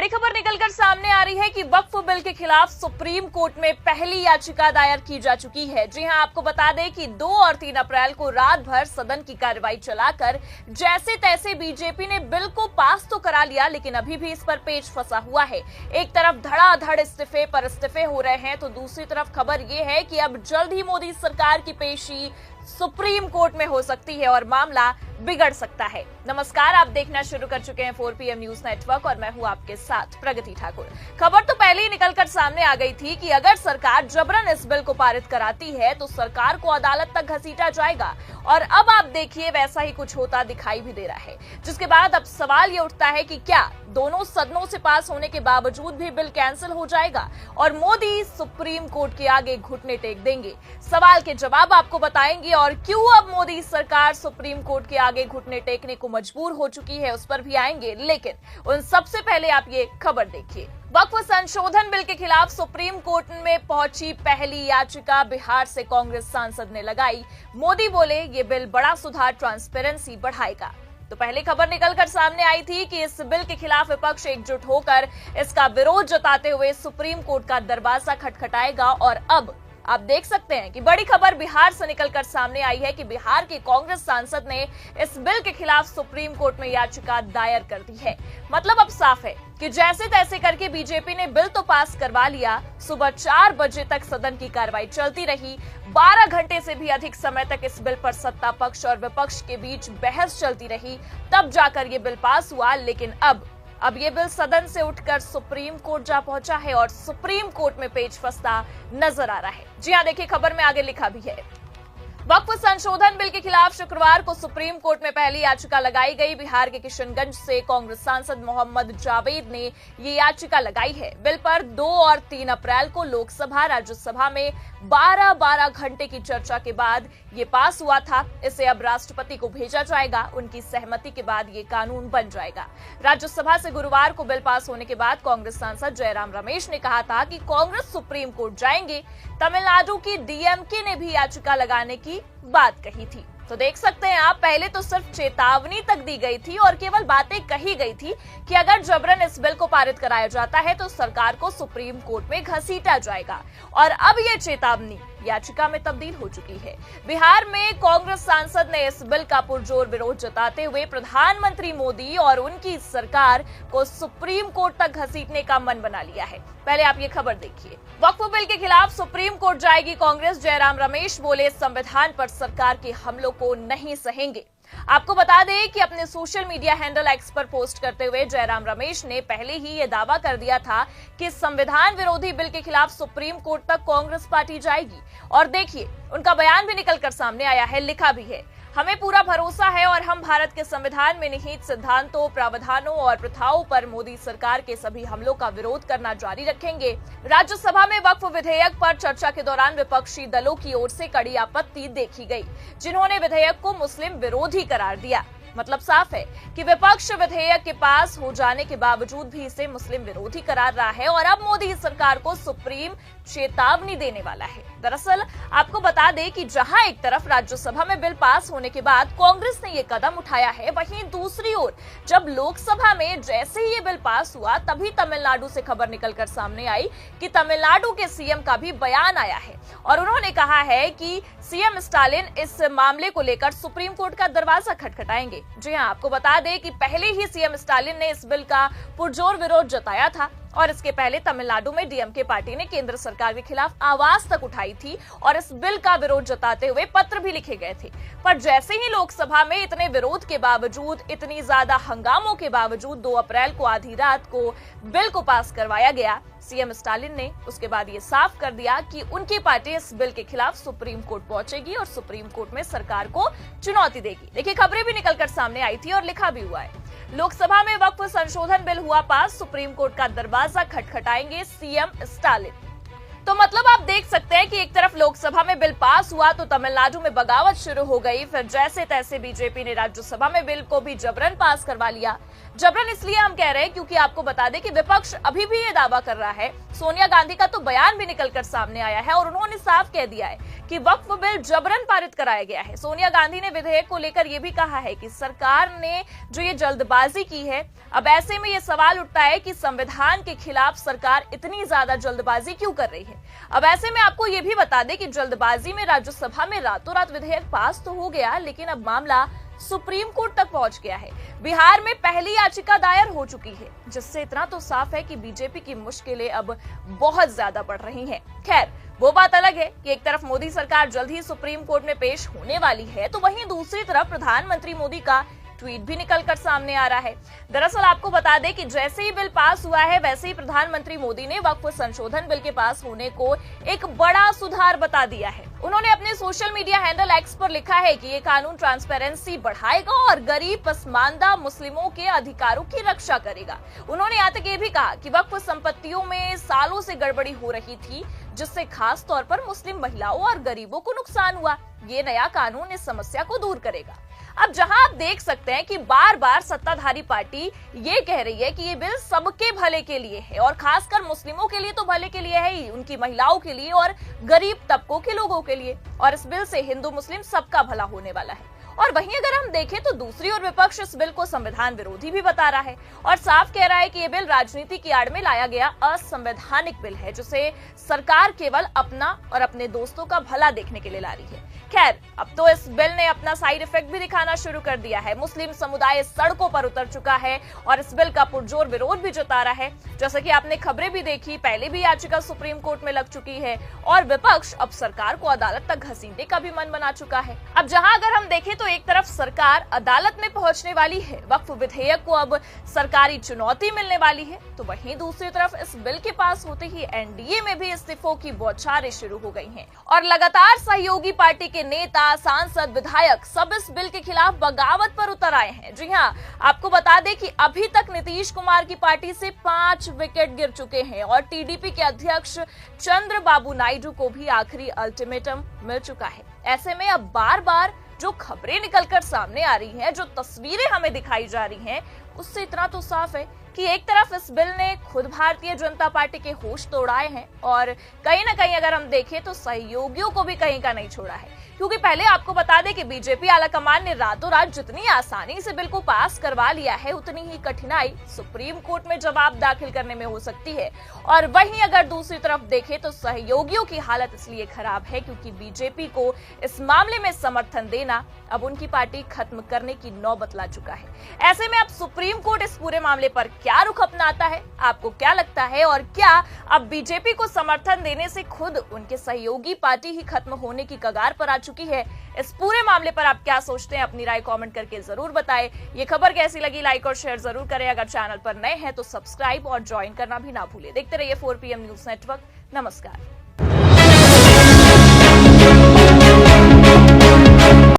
बड़ी खबर निकलकर सामने आ रही है कि वक्फ बिल के खिलाफ सुप्रीम कोर्ट में पहली याचिका दायर की जा चुकी है। जी हां, आपको बता दें कि 2 और 3 अप्रैल को रात भर सदन की कार्रवाई चलाकर जैसे तैसे बीजेपी ने बिल को पास तो करा लिया, लेकिन अभी भी इस पर पेच फंसा हुआ है। एक तरफ धड़ाधड़ इस्तीफे पर इस्तीफे हो रहे हैं, तो दूसरी तरफ खबर यह है कि अब जल्द ही मोदी सरकार की पेशी सुप्रीम कोर्ट में हो सकती है और मामला बिगड़ सकता है। नमस्कार, आप देखना शुरू कर चुके हैं 4PM न्यूज नेटवर्क और मैं हूं आपके साथ प्रगति ठाकुर। खबर तो पहले ही निकलकर सामने आ गई थी कि अगर सरकार जबरन इस बिल को पारित कराती है तो सरकार को अदालत तक घसीटा जाएगा, और अब आप देखिए वैसा ही कुछ होता दिखाई भी दे रहा है। जिसके बाद अब सवाल ये उठता है कि क्या दोनों सदनों से पास होने के बावजूद भी बिल कैंसिल हो जाएगा और मोदी सुप्रीम कोर्ट के आगे घुटने टेक देंगे? सवाल के जवाब आपको बताएंगे, और क्यों अब मोदी सरकार सुप्रीम कोर्ट के आगे घुटने टेकने को मजबूर हो चुकी है उस पर भी आएंगे। लेकिन उन सबसे पहले आप ये खबर देखिए। वक्फ संशोधन बिल के खिलाफ सुप्रीम कोर्ट में पहुंची पहली याचिका बिहार से कांग्रेस सांसद ने लगाई। मोदी बोले ये बिल बड़ा सुधार, ट्रांसपेरेंसी बढ़ाएगा। तो पहली खबर निकलकर सामने आई थी कि इस बिल के खिलाफ विपक्ष एकजुट होकर इसका विरोध जताते हुए सुप्रीम कोर्ट का दरवाजा खटखटाएगा। और अब आप देख सकते हैं कि बड़ी खबर बिहार से निकलकर सामने आई है कि बिहार के कांग्रेस सांसद ने इस बिल के खिलाफ सुप्रीम कोर्ट में याचिका दायर कर दी है। मतलब अब साफ है कि जैसे तैसे करके बीजेपी ने बिल तो पास करवा लिया। सुबह 4 बजे तक सदन की कार्रवाई चलती रही। 12 घंटे से भी अधिक समय तक इस बिल पर सत्ता पक्ष और विपक्ष के बीच बहस चलती रही, तब जाकर ये बिल पास हुआ। लेकिन अब ये बिल सदन से उठकर सुप्रीम कोर्ट जा पहुंचा है और सुप्रीम कोर्ट में पेच फंसता नजर आ रहा है। जी हां, देखिए खबर में आगे लिखा भी है। वक्फ संशोधन बिल के खिलाफ शुक्रवार को सुप्रीम कोर्ट में पहली याचिका लगाई गई। बिहार के किशनगंज से कांग्रेस सांसद मोहम्मद जावेद ने ये याचिका लगाई है। बिल पर 2 और 3 अप्रैल को लोकसभा राज्यसभा में 12-12 घंटे की चर्चा के बाद ये पास हुआ था। इसे अब राष्ट्रपति को भेजा जाएगा। उनकी सहमति के बाद ये कानून बन जाएगा। राज्यसभा से गुरुवार को बिल पास होने के बाद कांग्रेस सांसद जयराम रमेश ने कहा था कि कांग्रेस सुप्रीम कोर्ट जाएंगे। तमिलनाडु की डीएमके ने भी याचिका लगाने की बात कही थी। तो देख सकते हैं आप, पहले तो सिर्फ चेतावनी तक दी गई थी और केवल बातें कही गई थी कि अगर जबरन इस बिल को पारित कराया जाता है तो सरकार को सुप्रीम कोर्ट में घसीटा जाएगा। और अब ये चेतावनी याचिका में तब्दील हो चुकी है। बिहार में कांग्रेस सांसद ने इस बिल का पुरजोर विरोध जताते हुए प्रधानमंत्री मोदी और उनकी सरकार को सुप्रीम कोर्ट तक घसीटने का मन बना लिया है। पहले आप ये खबर देखिए। वक्फ बिल के खिलाफ सुप्रीम कोर्ट जाएगी कांग्रेस। जयराम रमेश बोले संविधान पर सरकार के हमलों को नहीं सहेंगे। आपको बता दें कि अपने सोशल मीडिया हैंडल एक्स पर पोस्ट करते हुए जयराम रमेश ने पहले ही यह दावा कर दिया था कि संविधान विरोधी बिल के खिलाफ सुप्रीम कोर्ट तक कांग्रेस पार्टी जाएगी। और देखिए, उनका बयान भी निकलकर सामने आया है, लिखा भी है। हमें पूरा भरोसा है और हम भारत के संविधान में निहित सिद्धांतों, प्रावधानों और प्रथाओं पर मोदी सरकार के सभी हमलों का विरोध करना जारी रखेंगे। राज्यसभा में वक्फ विधेयक पर चर्चा के दौरान विपक्षी दलों की ओर से कड़ी आपत्ति देखी गई, जिन्होंने विधेयक को मुस्लिम विरोधी करार दिया। मतलब साफ है कि विपक्ष विधेयक के पास हो जाने के बावजूद भी इसे मुस्लिम विरोधी करार रहा है और अब मोदी सरकार को सुप्रीम चेतावनी देने वाला है। दरअसल आपको बता दें कि जहां एक तरफ राज्यसभा में बिल पास होने के बाद कांग्रेस ने ये कदम उठाया है, वहीं दूसरी ओर जब लोकसभा में जैसे ही ये बिल पास हुआ तभी तमिलनाडु से खबर निकलकर सामने आई कि तमिलनाडु के सीएम का भी बयान आया है और उन्होंने कहा है कि सीएम स्टालिन इस मामले को लेकर सुप्रीम कोर्ट का दरवाजा खटखटाएंगे। जी हां, आपको बता दें कि पहले ही सीएम स्टालिन ने इस बिल का पुरजोर विरोध जताया था और इसके पहले तमिलनाडु में डीएमके पार्टी ने केंद्र सरकार के खिलाफ आवाज तक उठाई थी और इस बिल का विरोध जताते हुए पत्र भी लिखे गए थे। पर जैसे ही लोकसभा में इतने विरोध के बावजूद, इतनी ज्यादा हंगामों के बावजूद 2 अप्रैल को आधी रात को बिल को पास करवाया गया, सीएम स्टालिन ने उसके बाद ये साफ कर दिया कि उनकी पार्टी इस बिल के खिलाफ सुप्रीम कोर्ट पहुंचेगी और सुप्रीम कोर्ट में सरकार को चुनौती देगी। देखिए, खबरें भी निकलकर सामने आई थी और लिखा भी हुआ है। लोकसभा में वक्फ संशोधन बिल हुआ पास, सुप्रीम कोर्ट का दरवाजा खटखटाएंगे सीएम स्टालिन। तो मतलब आप देख सकते हैं कि एक तरफ लोकसभा में बिल पास हुआ तो तमिलनाडु में बगावत शुरू हो गई, फिर जैसे तैसे बीजेपी ने राज्यसभा में बिल को भी जबरन पास करवा लिया। जबरन इसलिए हम कह रहे हैं क्योंकि आपको बता दें कि विपक्ष अभी भी ये दावा कर रहा है, सोनिया गांधी का तो बयान भी निकलकर सामने आया है और उन्होंने साफ कह दिया है कि वक्फ बिल जबरन पारित कराया गया है। सोनिया गांधी ने विधेयक को लेकर यह भी कहा है कि सरकार ने जो ये जल्दबाजी की है, अब ऐसे में ये सवाल उठता है कि संविधान के खिलाफ सरकार इतनी ज्यादा जल्दबाजी क्यों कर रही है। अब ऐसे में आपको ये भी बता दें कि जल्दबाजी में राज्यसभा में रातों रात विधेयक पास तो हो गया, लेकिन अब मामला सुप्रीम कोर्ट तक पहुंच गया है। बिहार में पहली याचिका दायर हो चुकी है, जिससे इतना तो साफ है कि बीजेपी की मुश्किलें अब बहुत ज्यादा बढ़ रही हैं। खैर, वो बात अलग है कि एक तरफ मोदी सरकार जल्द ही सुप्रीम कोर्ट में पेश होने वाली है, तो वहीं दूसरी तरफ प्रधानमंत्री मोदी का ट्वीट भी निकलकर सामने आ रहा है। दरअसल आपको बता दें कि जैसे ही बिल पास हुआ है, वैसे ही प्रधानमंत्री मोदी ने वक्फ संशोधन बिल के पास होने को एक बड़ा सुधार बता दिया है। उन्होंने अपने सोशल मीडिया हैंडल एक्स पर लिखा है कि ये कानून ट्रांसपेरेंसी बढ़ाएगा और गरीब पसमानदा मुस्लिमों के अधिकारों की रक्षा करेगा। उन्होंने यहाँ तक ये भी कहा कि वक्फ संपत्तियों में सालों से गड़बड़ी हो रही थी, जिससे खास तौर पर मुस्लिम महिलाओं और गरीबों को नुकसान हुआ। ये नया कानून इस समस्या को दूर करेगा। अब जहां आप देख सकते हैं कि बार बार सत्ताधारी पार्टी ये कह रही है कि ये बिल सबके भले के लिए है और खासकर मुस्लिमों के लिए तो भले के लिए है ही, उनकी महिलाओं के लिए और गरीब तबकों के लोगों के लिए, और इस बिल से हिंदू मुस्लिम सबका भला होने वाला है। और वहीं अगर हम देखें तो दूसरी ओर विपक्ष इस बिल को संविधान विरोधी भी बता रहा है और साफ कह रहा है कि ये बिल राजनीति की आड़ में लाया गया असंवैधानिक बिल है, जिसे सरकार केवल अपना और अपने दोस्तों का भला देखने के लिए ला रही है। खैर, अब तो इस बिल ने अपना साइड इफेक्ट भी दिखाना शुरू कर दिया है। मुस्लिम समुदाय सड़कों पर उतर चुका है और इस बिल का पुरजोर विरोध भी जता रहा है। जैसा कि आपने खबरें भी देखी, पहले भी याचिका सुप्रीम कोर्ट में लग चुकी है और विपक्ष अब सरकार को अदालत तक घसीटने का भी मन बना चुका है। अब जहां अगर हम देखें तो एक तरफ सरकार अदालत में पहुंचने वाली है, वक्फ विधेयक को अब सरकारी चुनौती मिलने वाली है, तो वहीं दूसरी तरफ इस बिल के पास होते ही एनडीए में भी इस्तीफों की बौछारें शुरू हो गई हैं और लगातार सहयोगी पार्टी के नेता, सांसद, विधायक सब इस बिल के खिलाफ बगावत पर उतर आए हैं। जी हां, आपको बता दें कि अभी तक नीतीश कुमार की पार्टी से 5 विकेट गिर चुके हैं और टीडीपी के अध्यक्ष चंद्रबाबू नायडू को भी आखिरी अल्टीमेटम मिल चुका है। ऐसे में अब बार बार जो खबरें निकलकर सामने आ रही हैं, जो तस्वीरें हमें दिखाई जा रही हैं, उससे इतना तो साफ है कि एक तरफ इस बिल ने खुद भारतीय जनता पार्टी के होश तोड़ाए हैं और कहीं ना कहीं अगर हम देखें तो सहयोगियों को भी कहीं का नहीं छोड़ा है। क्योंकि पहले आपको बता दें कि बीजेपी आलाकमान ने रातों रात जितनी आसानी से बिल को पास करवा लिया है, उतनी ही कठिनाई सुप्रीम कोर्ट में जवाब दाखिल करने में हो सकती है। और वहीं अगर दूसरी तरफ देखें तो सहयोगियों की हालत इसलिए खराब है क्योंकि बीजेपी को इस मामले में समर्थन देना अब उनकी पार्टी खत्म करने की नौबत ला चुका है। ऐसे में अब सुप्रीम कोर्ट इस पूरे मामले पर क्या रुख अपनाता है, आपको क्या लगता है? और क्या अब बीजेपी को समर्थन देने से खुद उनके सहयोगी पार्टी ही खत्म होने की कगार पर आ चुकी है? इस पूरे मामले पर आप क्या सोचते हैं? अपनी राय कमेंट करके जरूर बताएं। ये खबर कैसी लगी, लाइक और शेयर जरूर करें। अगर चैनल पर नए हैं तो सब्सक्राइब और ज्वाइन करना भी ना भूलें। देखते रहिए 4PM न्यूज नेटवर्क। नमस्कार।